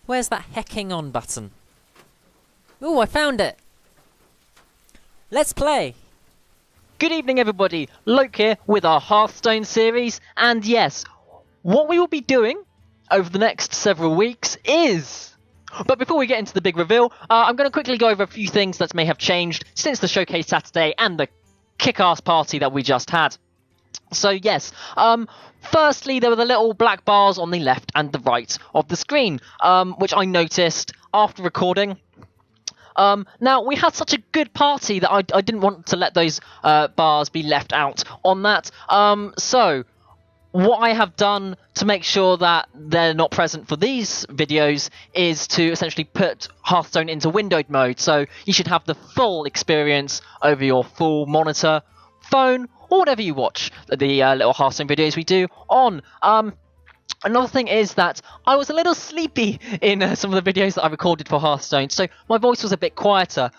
Where's that hecking on button? Ooh, I found it! Let's play! Good evening everybody, Lok here with our Hearthstone series, and yes, what we will be doing over the next several weeks is... But before we get into the big reveal, I'm going to quickly go over a few things that may have changed since the Showcase Saturday and the kick-ass party that we just had. So yes, firstly there were the little black bars on the left and the right of the screen, which I noticed after recording. Now, we had such a good party that I didn't want to let those bars be left out on that. So, what I have done to make sure that they're not present for these videos is to essentially put Hearthstone into windowed mode. So, you should have the full experience over your full monitor, phone, or whatever you watch the little Hearthstone videos we do on. Another thing is that I was a little sleepy in some of the videos that I recorded for Hearthstone, so my voice was a bit quieter.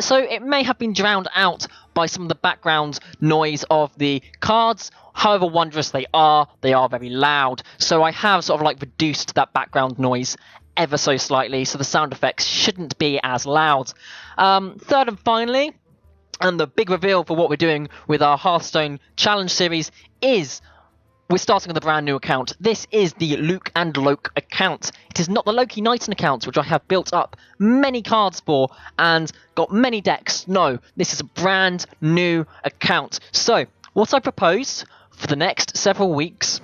So it may have been drowned out by some of the background noise of the cards. However wondrous they are very loud. So I have sort of like reduced that background noise ever so slightly, so the sound effects shouldn't be as loud. Third and finally, and the big reveal for what we're doing with our Hearthstone Challenge series is... we're starting with a brand new account. This is the Luke and Lok account. It is not the Loki Knighton account, which I have built up many cards for and got many decks. No, this is a brand new account. So, what I propose for the next several weeks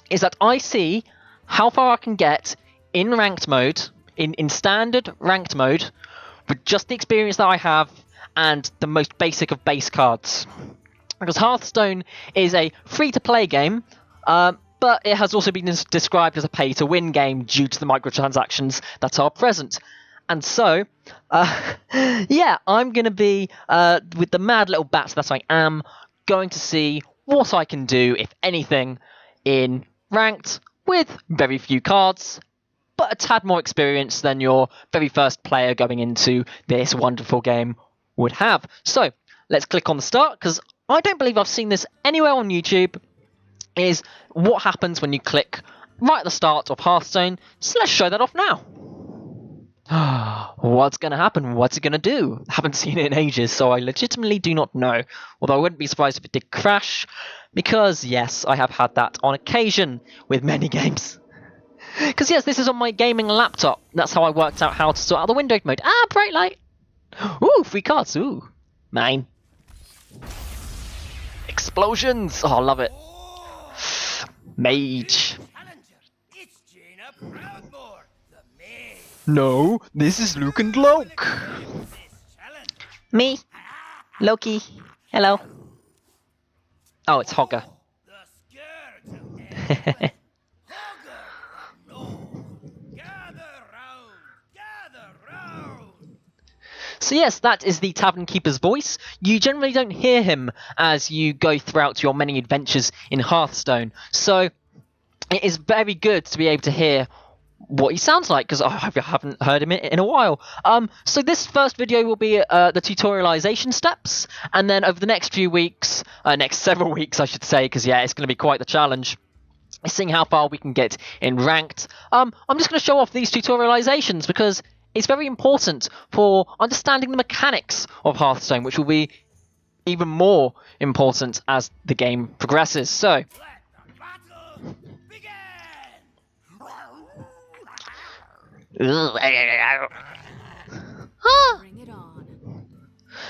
is that I see how far I can get in ranked mode, in standard ranked mode, with just the experience that I have and the most basic of base cards. Because Hearthstone is a free-to-play game, but it has also been described as a pay-to-win game due to the microtransactions that are present. And so, yeah, I'm going to be, with the mad little bat that I am, going to see what I can do, if anything, in ranked, with very few cards, but a tad more experience than your very first player going into this wonderful game would have. So, let's click on the start, because I don't believe I've seen this anywhere on YouTube, is what happens when you click right at the start of Hearthstone. So let's show that off now. What's going to happen? What's it going to do? I haven't seen it in ages, so I legitimately do not know. Although I wouldn't be surprised if it did crash, because yes, I have had that on occasion with many games. Because yes, this is on my gaming laptop. That's how I worked out how to sort out the windowed mode. Ah, bright light! Ooh, free cards. Ooh, mine. Explosions! Oh, I love it. Mage. No, this is Luke and Lok. Me. Loki. Hello. Oh, it's Hogger. So yes, that is the Tavern Keeper's voice. You generally don't hear him as you go throughout your many adventures in Hearthstone. So it is very good to be able to hear what he sounds like, because I haven't heard him in a while. So this first video will be the tutorialization steps, and then over the next few weeks, next several weeks I should say, because yeah, it's going to be quite the challenge, seeing how far we can get in ranked. I'm just going to show off these tutorializations, because it's very important for understanding the mechanics of Hearthstone, which will be even more important as the game progresses. So,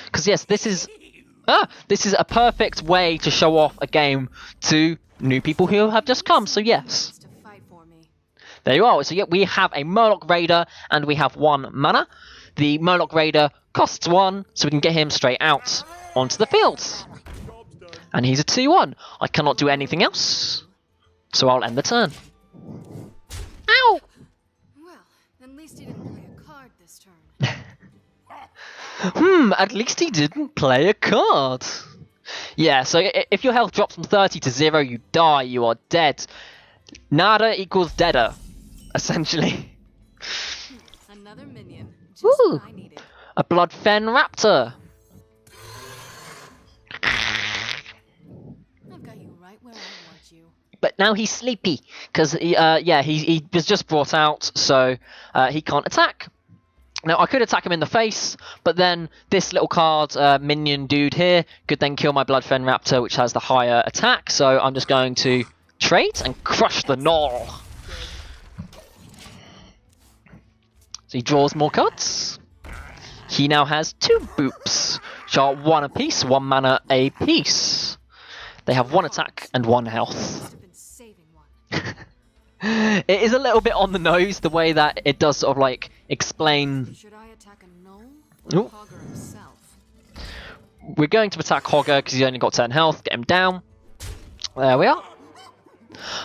because yes, this is a perfect way to show off a game to new people who have just come. So yes. There you are. So yeah, we have a Murloc Raider and we have 1 mana. The Murloc Raider costs 1, so we can get him straight out onto the field. And he's a 2/1. I cannot do anything else, so I'll end the turn. Ow! Well, at least he didn't play a card this turn. At least he didn't play a card. Yeah, so if your health drops from 30 to 0, you die, you are dead. Nada equals deader, essentially. Another minion. Just Ooh, what I needed. a Bloodfen Raptor. I've got you right where I want you. But now he's sleepy because he was just brought out, so he can't attack. Now I could attack him in the face, but then this little card minion dude here could then kill my Bloodfen Raptor, which has the higher attack. So I'm just going to trade and crush the Gnoll. So he draws more cards. He now has 2 boops, which are 1 apiece, 1 mana apiece. They have 1 attack and 1 health. It is a little bit on the nose, the way that it does sort of like explain. Should I attack a Gnoll or Hogger himself? We're going to attack Hogger because he's only got 10 health. Get him down. There we are.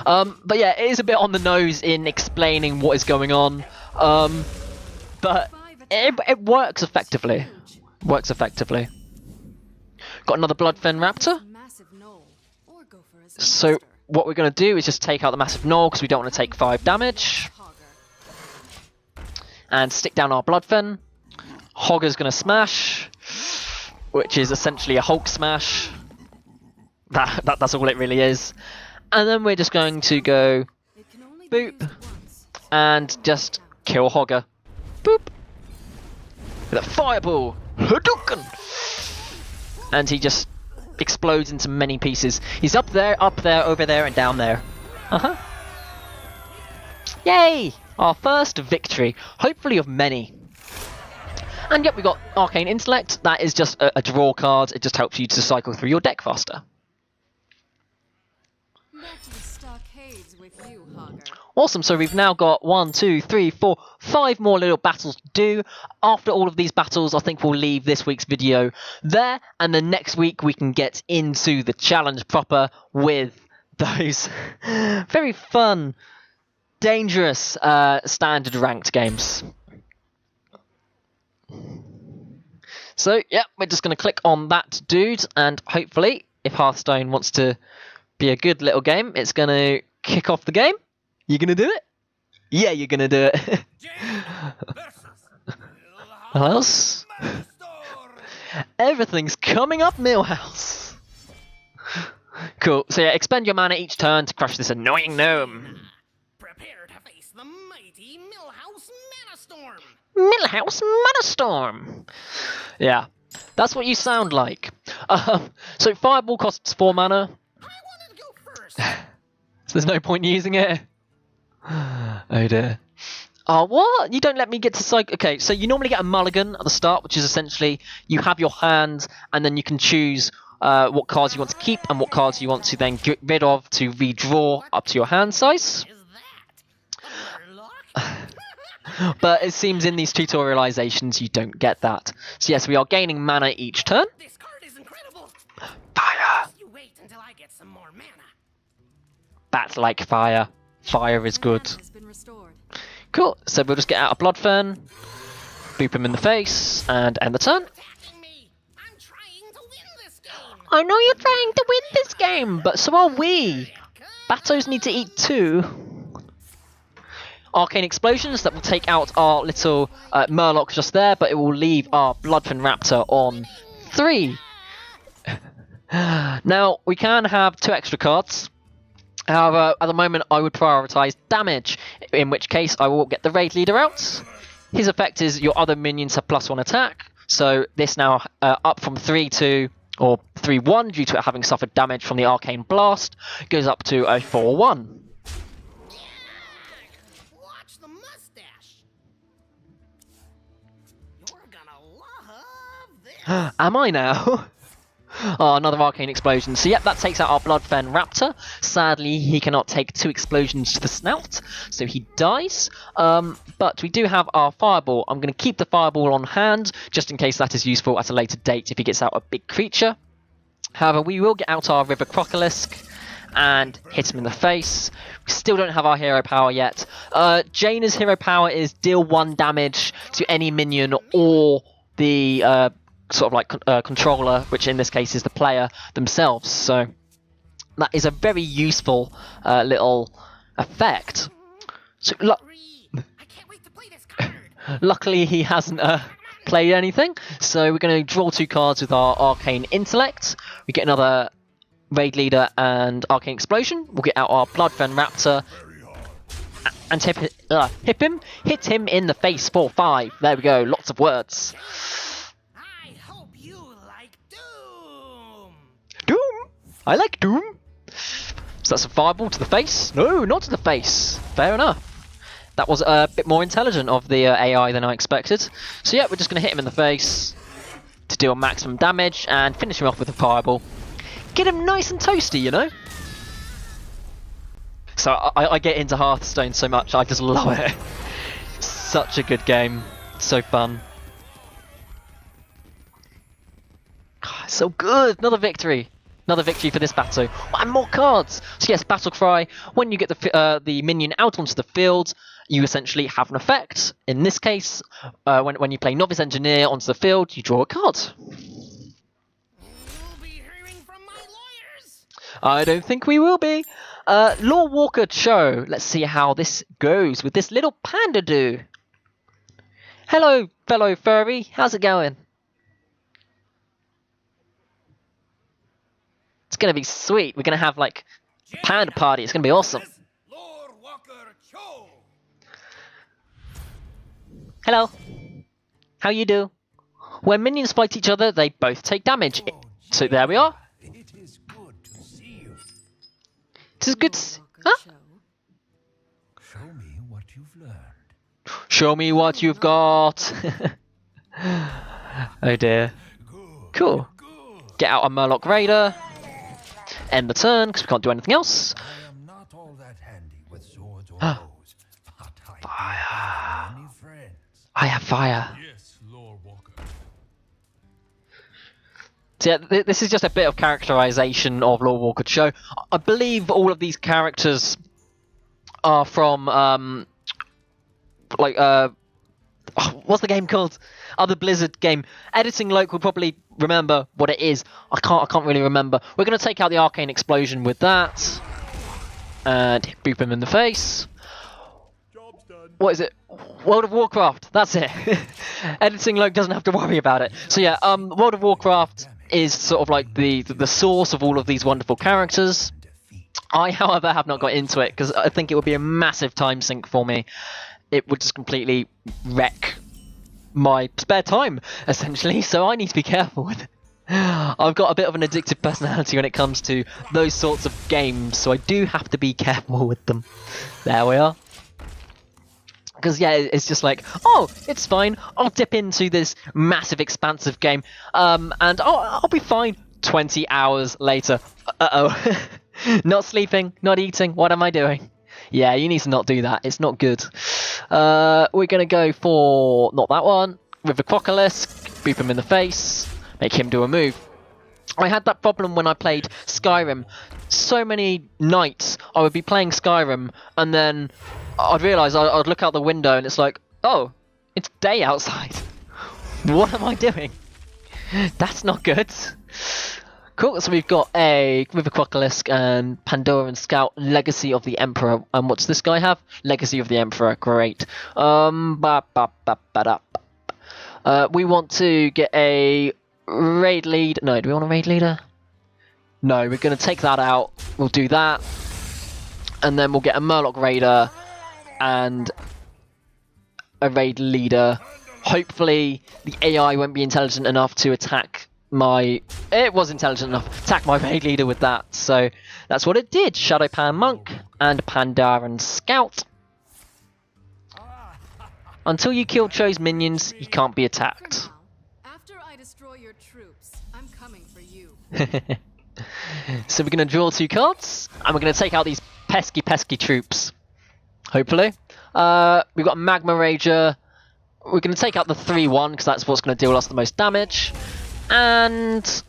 But yeah, it is a bit on the nose in explaining what is going on. But it works effectively. Works effectively. Got another Bloodfen Raptor. So what we're going to do is just take out the massive Gnoll because we don't want to take 5 damage. And stick down our Bloodfen. Hogger's going to smash, which is essentially a Hulk smash. That's all it really is. And then we're just going to go boop and just kill Hogger. Boop. With a fireball. Hadouken! And he just explodes into many pieces. He's up there, over there, and down there. Yay! Our first victory. Hopefully of many. And yep, we got Arcane Intellect. That is just a draw card. It just helps you to cycle through your deck faster. Back to the stockades with you, Hogger. Awesome, so we've now got 1, 2, 3, 4, 5 more little battles to do. After all of these battles, I think we'll leave this week's video there, and then next week we can get into the challenge proper with those very fun, dangerous standard ranked games. So, yeah, we're just going to click on that dude, and hopefully, if Hearthstone wants to be a good little game, it's going to kick off the game. You gonna do it? Yeah, you're gonna do it. What else? Everything's coming up, Millhouse. Cool. So yeah, expend your mana each turn to crush this annoying gnome. Prepare to face the mighty Millhouse Manastorm. Millhouse Manastorm. Yeah, that's what you sound like. So Fireball costs 4 mana. I wanted to go first. So there's no point using it. Oh dear. Oh, what? You don't let me get to cycle. Okay, so you normally get a mulligan at the start, which is essentially you have your hand, and then you can choose what cards you want to keep and what cards you want to then get rid of to redraw up to your hand size. Is that a murloc? But it seems in these tutorializations you don't get that. So yes, we are gaining mana each turn. This card is incredible. Fire! You wait until I get some more mana. That's like fire. Fire is good. Has been restored. Cool, so we'll just get out a Bloodfen, boop him in the face, and end the turn. Attacking me. I'm trying to win this game. I know you're trying to win this game, but so are we. Batos need to eat too. Arcane Explosions, that will take out our little Murloc just there, but it will leave our Bloodfen Raptor on 3. Now, we can have 2 extra cards. However, at the moment I would prioritise damage, in which case I will get the Raid Leader out. His effect is your other minions have +1 attack, so this now up from 3-2 or 3-1 due to it having suffered damage from the Arcane Blast, goes up to a 4-1. Watch the mustache. You're gonna love this. Am I now? Oh, another Arcane Explosion. So yep, that takes out our Bloodfen Raptor. Sadly, he cannot take 2 explosions to the snout, so he dies. But we do have our Fireball. I'm going to keep the Fireball on hand, just in case that is useful at a later date if he gets out a big creature. However, we will get out our River Crocolisk and hit him in the face. We still don't have our hero power yet. Jaina's hero power is deal 1 damage to any minion or the sort of like controller, which in this case is the player themselves. So that is a very useful little effect. So I can't wait to play this card. luckily he hasn't played anything, so we're going to draw 2 cards with our Arcane Intellect. We get another Raid Leader and Arcane Explosion. We'll get out our Bloodfen Raptor and hit him in the face for 5. There we go, lots of words. I hope you like Doom. Doom! I like Doom! So that's a fireball to the face? No, not to the face. Fair enough. That was a bit more intelligent of the AI than I expected. So yeah, we're just going to hit him in the face to deal maximum damage and finish him off with a fireball. Get him nice and toasty, you know? So I get into Hearthstone so much, I just love it. Such a good game. So fun. God, so good! Another victory! Another victory for this battle. And more cards! So yes, Battle Cry. When you get the minion out onto the field, you essentially have an effect. In this case, when you play Novice Engineer onto the field, you draw a card. You'll be hearing from my lawyers. I don't think we will be. Law Walker Cho. Let's see how this goes with this little panda do. Hello, fellow furry. How's it going? It's gonna be sweet. We're gonna have like a panda party. It's gonna be awesome. Lord Walker Cho. Hello. How you do? When minions fight each other, they both take damage. So there we are. It is good to see you. This is good. Huh? Show me what you've learned. Show me what you've got. Oh dear. Cool. Get out a Murloc Raider. End the turn because we can't do anything else. I am not all that handy with swords or bows, but I have many friends. I have fire. Yes, Lord Walker. So yeah, this is just a bit of characterization of Lord Walker Show. I believe all of these characters are from what's the game called? Other Blizzard game. Editing Lok will probably remember what it is. I can't really remember. We're gonna take out the Arcane Explosion with that. And boop him in the face. Job's done. What is it? World of Warcraft. That's it. Editing Lok doesn't have to worry about it. So yeah, World of Warcraft is sort of like the source of all of these wonderful characters. I, however, have not got into it because I think it would be a massive time sink for me. It would just completely wreck my spare time, essentially, so I need to be careful with it. I've got a bit of an addictive personality when it comes to those sorts of games, so I do have to be careful with them. There we are. Because, yeah, it's just like, oh, it's fine, I'll dip into this massive, expansive game, and I'll be fine 20 hours later. Uh-oh. Not sleeping, not eating, what am I doing? Yeah, you need to not do that. It's not good. We're going to go for... not that one. River Crocolisk. Boop him in the face. Make him do a move. I had that problem when I played Skyrim. So many nights I would be playing Skyrim and then I'd realise I'd look out the window and it's like, oh, it's day outside. What am I doing? That's not good. Cool, so we've got a River Crocolisk and Pandoran Scout, Legacy of the Emperor. And what's this guy have? Legacy of the Emperor, great. We want to get a raid lead. No, do we want a raid leader? No, we're going to take that out. We'll do that. And then we'll get a Murloc Raider and a raid leader. Hopefully the AI won't be intelligent enough to attack my... It was intelligent enough. Attack my raid leader with that. So that's what it did. Shadowpan Monk and Pandaran Scout. Until you kill Cho's minions, he can't be attacked. After I destroy your troops, I'm coming for you. So we're going to draw 2 cards, and we're going to take out these pesky troops. Hopefully. We've got Magma Rager. We're going to take out the 3-1, because that's what's going to deal us the most damage. And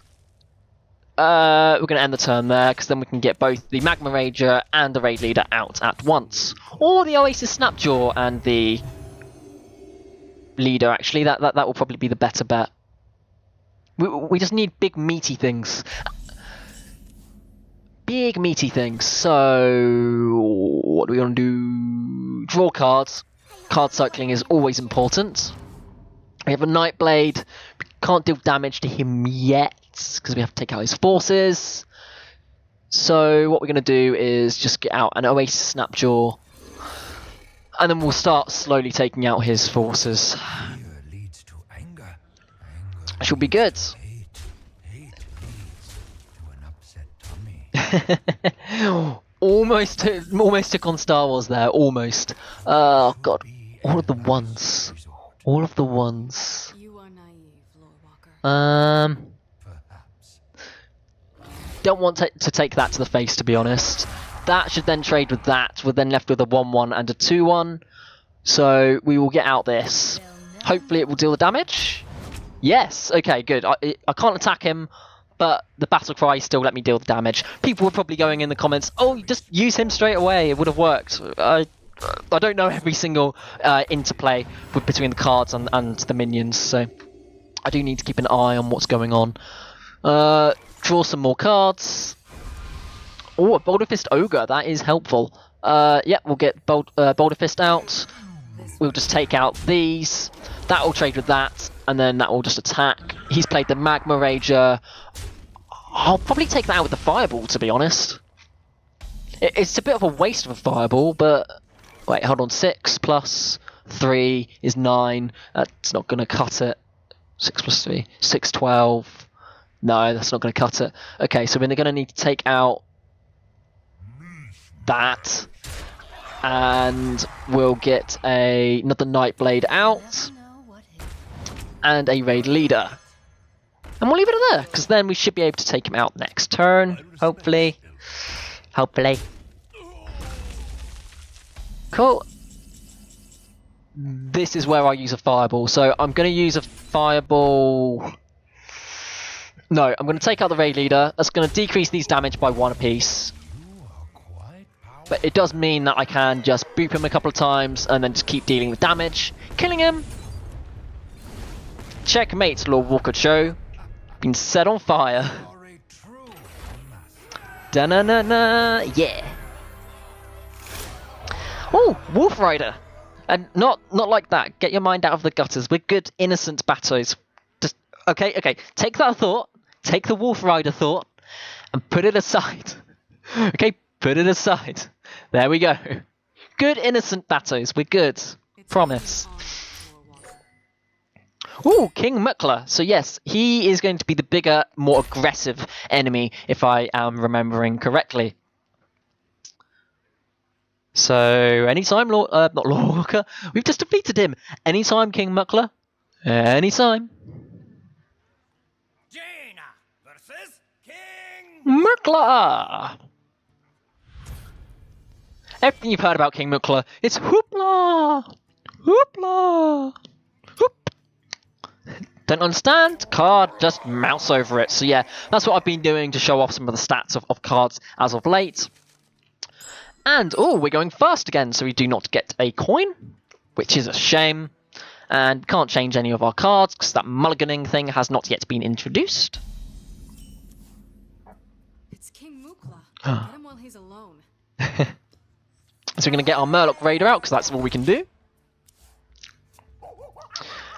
we're going to end the turn there, because then we can get both the Magma Rager and the Raid Leader out at once. Or the Oasis Snapjaw and the Leader, actually. That will probably be the better bet. We just need big meaty things. Big meaty things. So what do we want to do? Draw cards. Card cycling is always important. We have a Nightblade. We can't deal damage to him yet because we have to take out his forces. So what we're going to do is just get out an Oasis Snapjaw, and then we'll start slowly taking out his forces. Fear leads to anger. Anger Should be good. leads to hate. Hate leads to an upset tummy. almost took on Star Wars there. Almost. Oh god. All of the ones. All of the ones. You are naive, Lord Walker. Perhaps. Don't want to take that to the face, to be honest. That should then trade with that. We're then left with a 1-1 and a 2-1. So we will get out this. Hopefully it will deal the damage. Yes. Okay, good. I can't attack him, but the battle cry still let me deal the damage. People were probably going in the comments, oh, just use him straight away. It would have worked. I don't know every single interplay between the cards and the minions, so I do need to keep an eye on what's going on. Draw some more cards. Oh, a Boulder Fist Ogre, that is helpful. Yeah, we'll get Boulder Fist out. We'll just take out these. That will trade with that, and then that will just attack. He's played the Magma Rager. I'll probably take that out with the Fireball, to be honest. It's a bit of a waste of a Fireball, but... Wait, hold on. 6 plus 3 is 9. That's not going to cut it. 6 plus 3. 6, 12. No, that's not going to cut it. Okay, so we're going to need to take out that. And we'll get another Nightblade out. And a Raid Leader. And we'll leave it there, because then we should be able to take him out next turn. Hopefully. Hopefully. Cool. This is where I use a Fireball. So I'm going to use a Fireball... No, I'm going to take out the Raid Leader. That's going to decrease these damage by 1 apiece. But it does mean that I can just boop him a couple of times and then just keep dealing with damage. Killing him! Checkmate, Lord Walker Cho. Been set on fire. Da-na-na-na, yeah. Oh, Wolf Rider. And not like that. Get your mind out of the gutters. We're good, innocent battles. Just okay. Take that thought. Take the Wolf Rider thought, and put it aside. Okay, put it aside. There we go. Good, innocent battles. We're good. Promise. Ooh, King Mukla. So yes, he is going to be the bigger, more aggressive enemy, if I am remembering correctly. So, anytime, not Lord Walker, we've just defeated him. Anytime, King Mukla. Anytime. Jaina versus King Mukla! Everything you've heard about King Mukla, it's whoopla! Whoopla! Whoop! Don't understand? Card, just mouse over it. So yeah, that's what I've been doing to show off some of the stats of cards as of late. And, oh, we're going first again, so we do not get a coin, which is a shame. And can't change any of our cards, because that mulliganing thing has not yet been introduced. It's King Mukla. Get him while he's alone. So we're going to get our Murloc Raider out, because that's all we can do.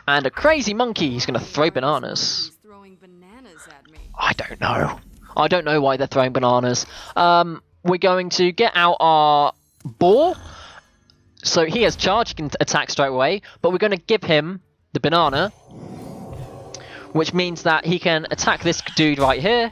And a crazy monkey, he's going to throw bananas. He's throwing bananas at me. I don't know. I don't know why they're throwing bananas. We're going to get out our boar. So he has charge, he can attack straight away. But we're going to give him the banana. Which means that he can attack this dude right here.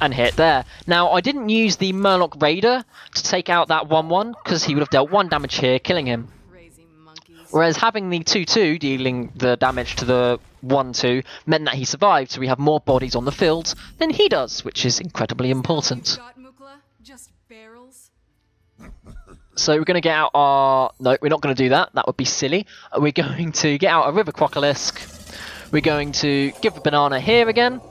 And hit there. Now, I didn't use the Murloc Raider to take out that 1-1. Because he would have dealt 1 damage here, killing him. Crazy monkeys. Whereas having the 2-2 dealing the damage to the 1-2 meant that he survived. So we have more bodies on the field than he does. Which is incredibly important. Got Mukla? Just barrels? So we're going to get out our... No, we're not going to do that. That would be silly. We're going to get out a River Crocolisk. We're going to give a banana here again.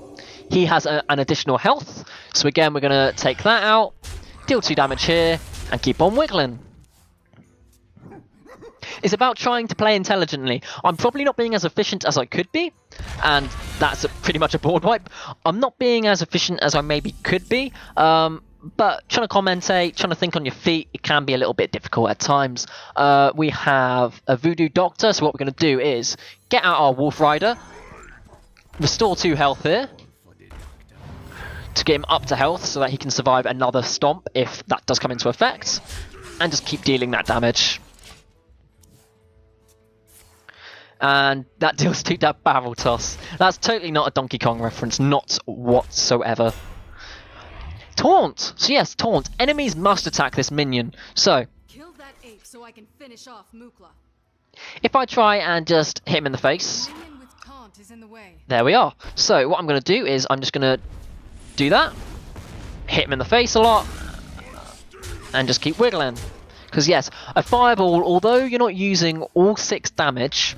He has an additional health. So again, we're going to take that out. Deal 2 damage here. And keep on wiggling. It's about trying to play intelligently. I'm probably not being as efficient as I could be. And that's pretty much a board wipe. I'm not being as efficient as I maybe could be. But trying to commentate, trying to think on your feet, it can be a little bit difficult at times. We have a Voodoo Doctor, so what we're going to do is get out our Wolf Rider, restore 2 health here, to get him up to health so that he can survive another stomp if that does come into effect, and just keep dealing that damage. And that deals to that barrel toss. That's totally not a Donkey Kong reference, not whatsoever. Taunt! So yes, taunt. Enemies must attack this minion. So, Kill that ape so I can finish off Mukla. if I try and just hit him in the face, Minion with taunt is in the way. there we are. So what I'm going to do is I'm just going to do that, hit him in the face a lot, and just keep wiggling. Because yes, a fireball, although you're not using all 6 damage,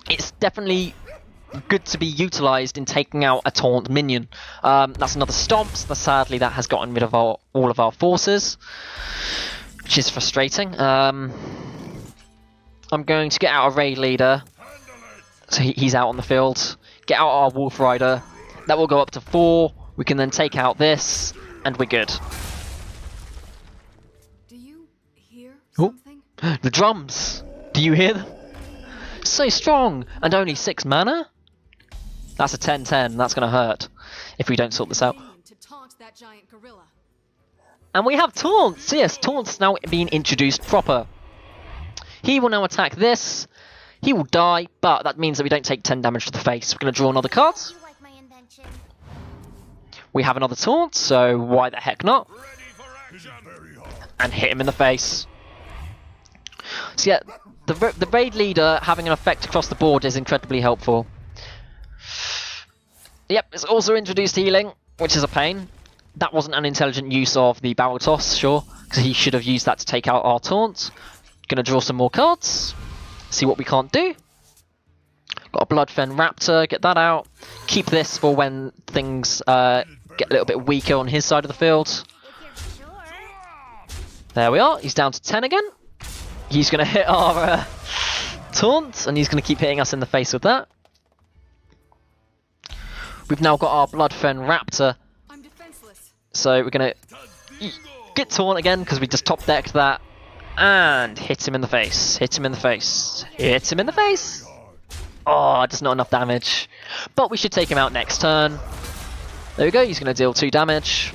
it's definitely good to be utilised in taking out a taunt minion. That's another stomp, so sadly that has gotten rid of all of our forces, which is frustrating. I'm going to get out a raid leader, so he's out on the field. Get out our wolf rider, that will go up to 4. We can then take out this, and we're good. Do you hear Oh. something? The drums! Do you hear them? So strong! And only 6 mana? That's a 10-10, that's gonna hurt if we don't sort this out. Minion to taunt that giant gorilla. And we have taunts! Yes, taunts now being introduced proper. He will now attack this. He will die, but that means that we don't take 10 damage to the face. We're gonna draw another card. You like my invention? We have another taunt, so why the heck not? And hit him in the face. So yeah, the raid leader having an effect across the board is incredibly helpful. Yep, it's also introduced healing, which is a pain. That wasn't an intelligent use of the barrel toss, sure, because he should have used that to take out our taunt. Gonna draw some more cards, see what we can't do. Got a Bloodfen Raptor, get that out. Keep this for when things get a little bit weaker on his side of the field. If you're sure. There we are, he's down to 10 again. He's going to hit our taunt, and he's going to keep hitting us in the face with that. We've now got our Bloodfen Raptor, I'm defenseless. so we're going to get taunt again, because we just top-decked that. And hit him in the face, hit him in the face, hit him in the face! Oh, just not enough damage. But we should take him out next turn. There we go, he's going to deal 2 damage.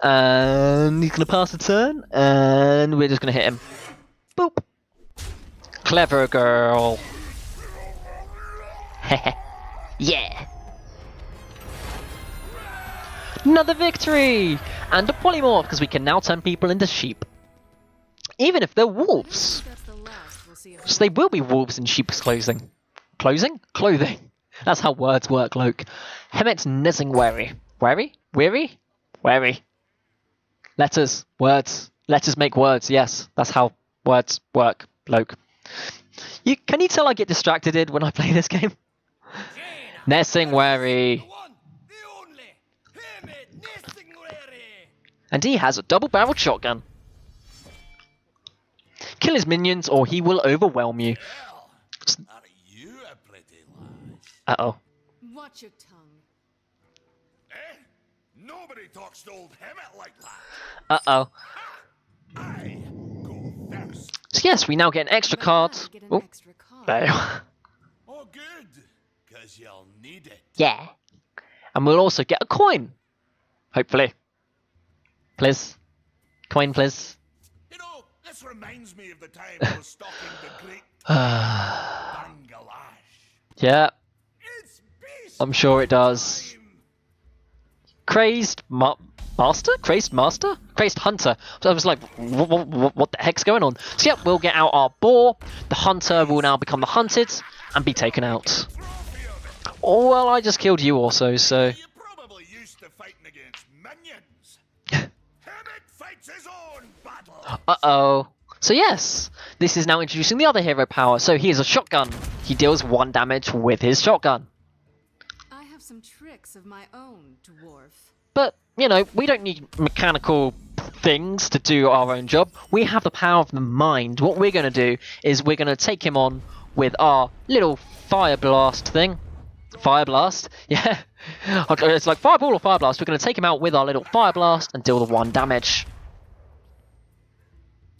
And he's going to pass the turn, and we're just going to hit him. Boop. Clever girl. Yeah. Another victory! And a polymorph, because we can now turn people into sheep. Even if they're wolves. That's the last we'll see of So they will be wolves in sheep's clothing. Clothing? Clothing. That's how words work, Loke. Hemet Nissing Wary. Wary? Weary? Wary. Letters. Words. Letters make words, yes. That's how words work, Loke. Can you tell I get distracted when I play this game? Nissing Wary. And he has a double-barreled shotgun. Kill his minions or he will overwhelm you. Uh-oh. Watch your tongue. Nobody talks to old Hemet like that. Uh-oh. I go first. So yes, we now get an extra But card. I get an Oh, extra card. there you are. Oh, good. Because you'll need it. Yeah. And we'll also get a coin. Hopefully. Please. Coin, please. You know, this reminds me of the time I was stalking the great Bangladesh. Yeah, It's beast I'm sure it does. time. Crazed Master? Crazed Master? Crazed Hunter. So I was like, what the heck's going on? So yeah, we'll get out our boar. The hunter will now become the hunted and be taken out. Trophy of it. Oh, well, I just killed you also, so... You're probably used to fighting against minions. Hemet fights his own battle. Uh-oh. So yes, this is now introducing the other hero power. So he has a shotgun. He deals 1 damage with his shotgun. I have some tricks of my own, dwarf. But, you know, we don't need mechanical things to do our own job. We have the power of the mind. What we're going to do is we're going to take him on with our little fire blast thing. Fire blast? Yeah. Okay, it's like fireball or fire blast. We're going to take him out with our little fire blast and deal the 1 damage.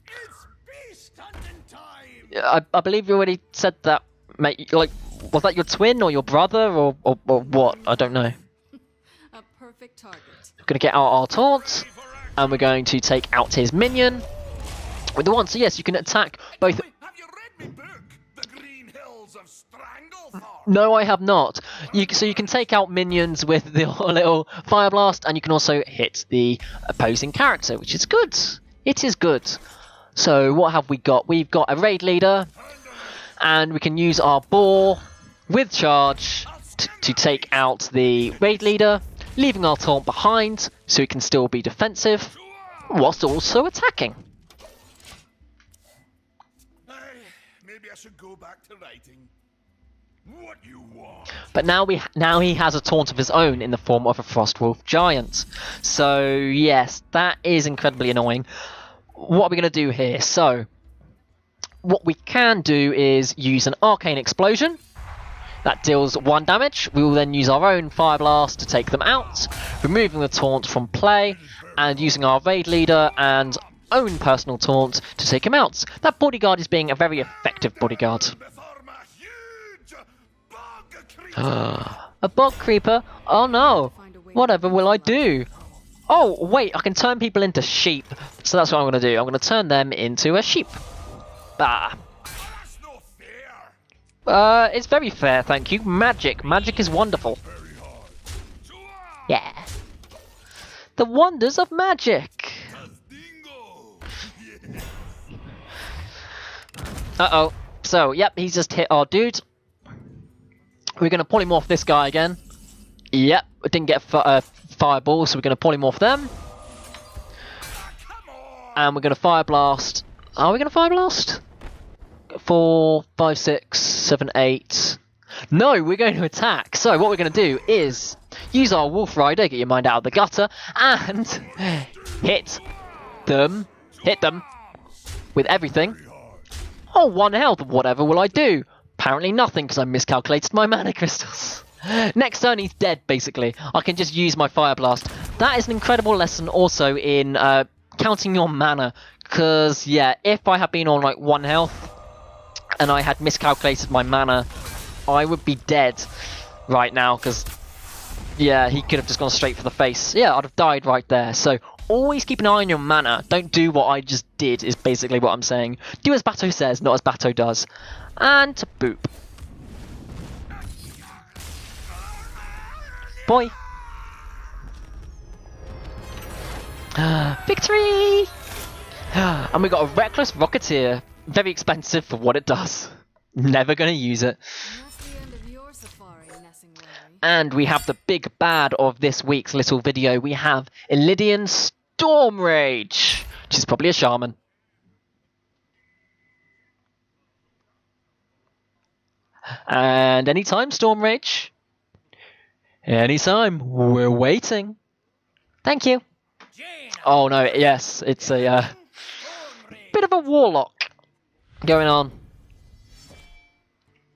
It's beast hunting time. I believe you already said that, mate. Like, Was that your twin or your brother or what? I don't know. A perfect target. We're going to get out our taunt, and we're going to take out his minion with the one. So yes, you can attack both. Wait, have you read me book? The Green Hills of Stranglethorn? No, I have not. So you can take out minions with the little fire blast, and you can also hit the opposing character, which is good. It is good. So what have we got? We've got a raid leader, and we can use our boar with charge to take out the raid leader, leaving our taunt behind so it can still be defensive, whilst also attacking. Maybe I should go back to writing. What you want? But now he has a taunt of his own in the form of a Frostwolf Giant. So yes, that is incredibly annoying. What are we going to do here? So what we can do is use an Arcane Explosion. That deals 1 damage. We will then use our own Fire Blast to take them out, removing the taunt from play, and using our raid leader and own personal taunt to take him out. That bodyguard is being a very effective bodyguard. Before my huge bog creature. A bog creeper? Oh no! Whatever will I do? Oh wait, I can turn people into sheep. So that's what I'm going to do. I'm going to turn them into a sheep. Ah. That's no fair. It's very fair, thank you. Magic. Magic is wonderful. Very hard. Chua! Yeah. The wonders of magic. Dingo. Uh-oh. So, yep, he's just hit our dude. We're going to polymorph this guy again. Yep, we didn't get fireball, so we're going to polymorph them. Come on. And we're going to fire blast. Are we going to fire blast? 4, 5, 6, 7, 8. No, we're going to attack. So what we're going to do is use our Wolf Rider, get your mind out of the gutter, and hit them with everything. Oh, 1 health. Whatever will I do? Apparently nothing, because I miscalculated my mana crystals. Next turn he's dead, basically. I can just use my Fire Blast. That is an incredible lesson also in counting your mana. Because, yeah, if I had been on like 1 health and I had miscalculated my mana, I would be dead right now. Because, yeah, he could have just gone straight for the face. Yeah, I'd have died right there. So always keep an eye on your mana. Don't do what I just did, is basically what I'm saying. Do as Bato says, not as Bato does. And boop. Boy. Victory! And we got a Reckless Rocketeer. Very expensive for what it does. Never gonna use it. And that's the end of your safari, Nessingway. And we have the big bad of this week's little video. We have Illidian Storm Rage, which is probably a shaman. And anytime, Storm Rage. Anytime. We're waiting. Thank you. Oh no, yes, it's a bit of a warlock going on.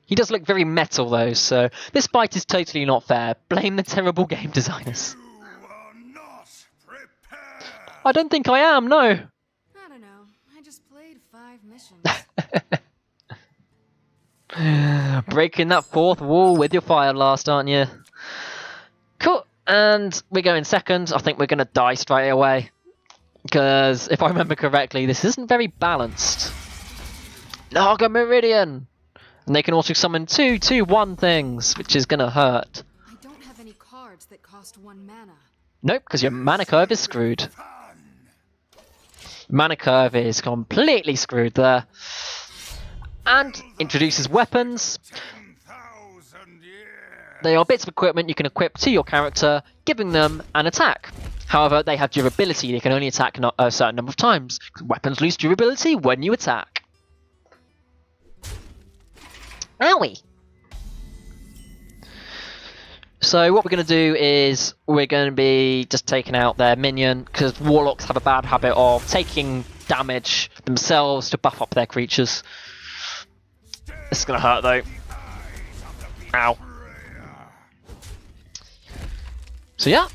He does look very metal though, so this fight is totally not fair. Blame the terrible game designers. You are not prepared. I don't think I am, no. I don't know. I just played 5 missions. Breaking that 4th wall with your Fire Blast, aren't you? Cool. And we're going second. I think we're going to die straight away. Because, if I remember correctly, this isn't very balanced. Naga Meridian! And they can also summon 2/2/1 things, which is going to hurt. I don't have any cards that cost 1 mana. Nope, because your mana curve is screwed. Mana curve is completely screwed there. And introduces weapons. 10,000 years. They are bits of equipment you can equip to your character, giving them an attack. However, they have durability. They can only attack a certain number of times. Weapons lose durability when you attack. Owie! So what we're going to do is we're going to be just taking out their minion, because warlocks have a bad habit of taking damage themselves to buff up their creatures. This is going to hurt though. Ow. So yeah.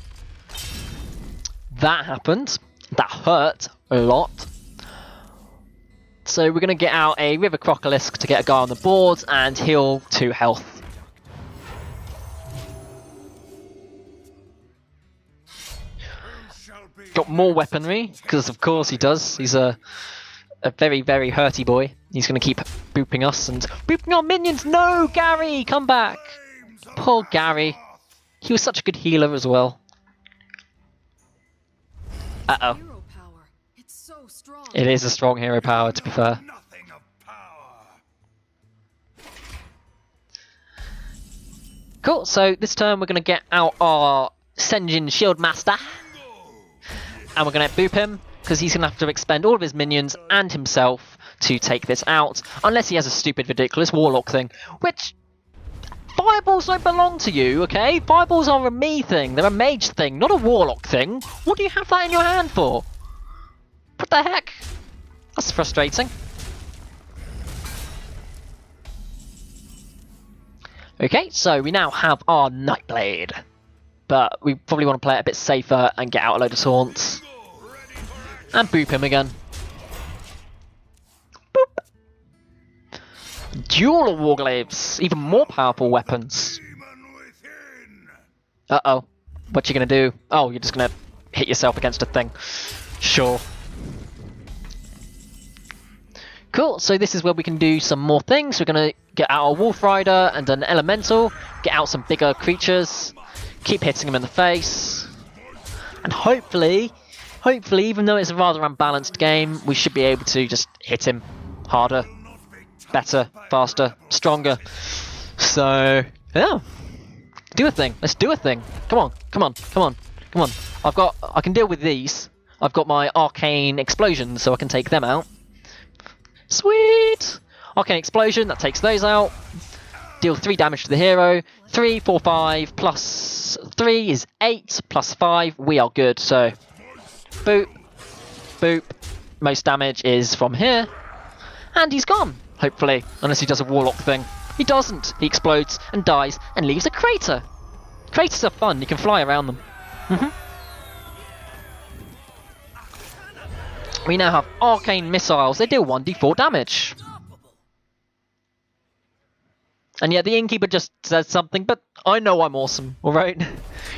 That happened. That hurt a lot. So we're going to get out a River Crocolisk to get a guy on the board and heal 2 health. got more weaponry, because of course he does. He's a very, very hurty boy. He's going to keep booping us and booping our minions. No, Gary, come back. Poor Gary. He was such a good healer as well. Uh-oh. Hero power. It's so strong. It is a strong hero power, to be fair. Nothing of power. Cool, so this turn we're going to get out our Senjin Shield Master. And we're going to boop him, because he's going to have to expend all of his minions and himself to take this out. Unless he has a stupid, ridiculous Warlock thing. Which, Fireballs don't belong to you, okay? Fireballs are a me thing. They're a mage thing, not a Warlock thing. What do you have that in your hand for? What the heck? That's frustrating. Okay, so we now have our Nightblade. But we probably want to play it a bit safer and get out a load of taunts. And boop him again. Boop! Dual Warglaives, even more powerful weapons. Uh-oh. What you gonna do? Oh, you're just gonna hit yourself against a thing. Sure. Cool, so this is where we can do some more things. We're gonna get out our Wolf Rider and an Elemental, get out some bigger creatures, keep hitting him in the face, and hopefully, even though it's a rather unbalanced game, we should be able to just hit him harder, better, faster, stronger. So, yeah. Do a thing. Let's do a thing. Come on, come on, come on, come on. I can deal with these. I've got my Arcane Explosion, so I can take them out. Sweet! Arcane Explosion, that takes those out. Deal 3 damage to the hero. 3, 4, 5, plus 3 is 8, plus 5. We are good, so... Boop. Boop. Most damage is from here. And he's gone, hopefully. Unless he does a Warlock thing. He doesn't. He explodes and dies and leaves a crater. Craters are fun. You can fly around them. We now have Arcane Missiles. They deal 1d4 damage. And yet the Innkeeper just says something, but I know I'm awesome, alright?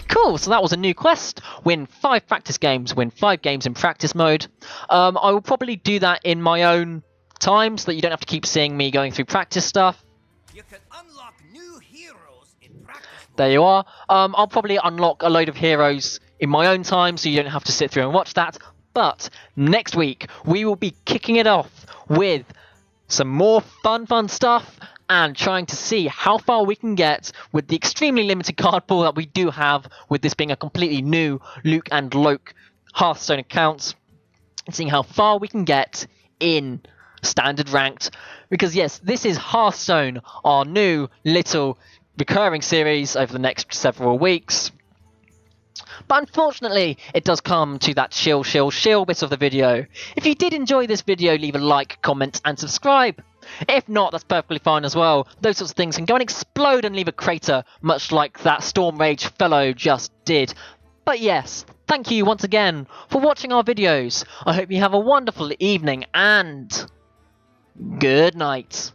Cool, so that was a new quest. Win 5 practice games, win 5 games in practice mode. I will probably do that in my own time, so that you don't have to keep seeing me going through practice stuff. You can unlock new heroes in practice. There you are. I'll probably unlock a load of heroes in my own time, so you don't have to sit through and watch that. But next week, we will be kicking it off with some more fun stuff and trying to see how far we can get with the extremely limited card pool that we do have, with this being a completely new Luke and Lok Hearthstone account, and seeing how far we can get in standard ranked. Because yes, this is Hearthstone, our new little recurring series over the next several weeks. But unfortunately, it does come to that shill bit of the video. If you did enjoy this video, leave a like, comment, and subscribe. If not, that's perfectly fine as well. Those sorts of things can go and explode and leave a crater, much like that Storm Rage fellow just did. But yes, thank you once again for watching our videos. I hope you have a wonderful evening, and good night.